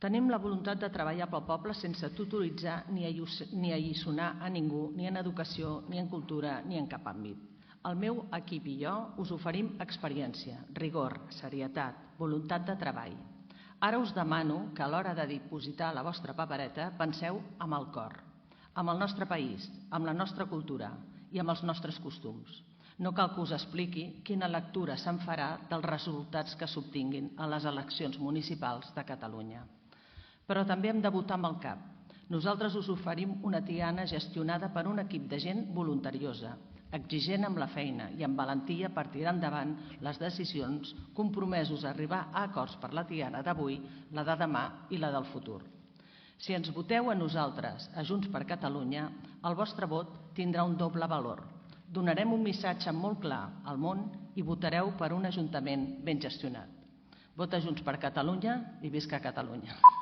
Tenim la voluntat de treballar pel poble sense tutoritzar ni alliçonar a ningú, ni en educació, ni en cultura, ni en cap àmbit. El meu equip i jo us oferim experiència, rigor, serietat, voluntat de treball. Ara us demano que a l'hora de dipositar la vostra papereta penseu amb el cor, amb el nostre país, amb la nostra cultura i amb els nostres costums. No cal que us expliqui quina lectura se'n farà dels resultats que s'obtinguin a les eleccions municipals de Catalunya. Però també hem de votar amb el cap. Nosaltres us oferim una Tiana gestionada per un equip de gent voluntariosa, exigent amb la feina i amb valentia per tirar endavant les decisions, compromesos a arribar a acords per la Tiana d'avui, la de demà i la del futur. Si ens voteu a nosaltres, a Junts per Catalunya, el vostre vot tindrà un doble valor. Donarem un missatge molt clar al món i votareu per un ajuntament ben gestionat. Vota Junts per Catalunya i visca Catalunya!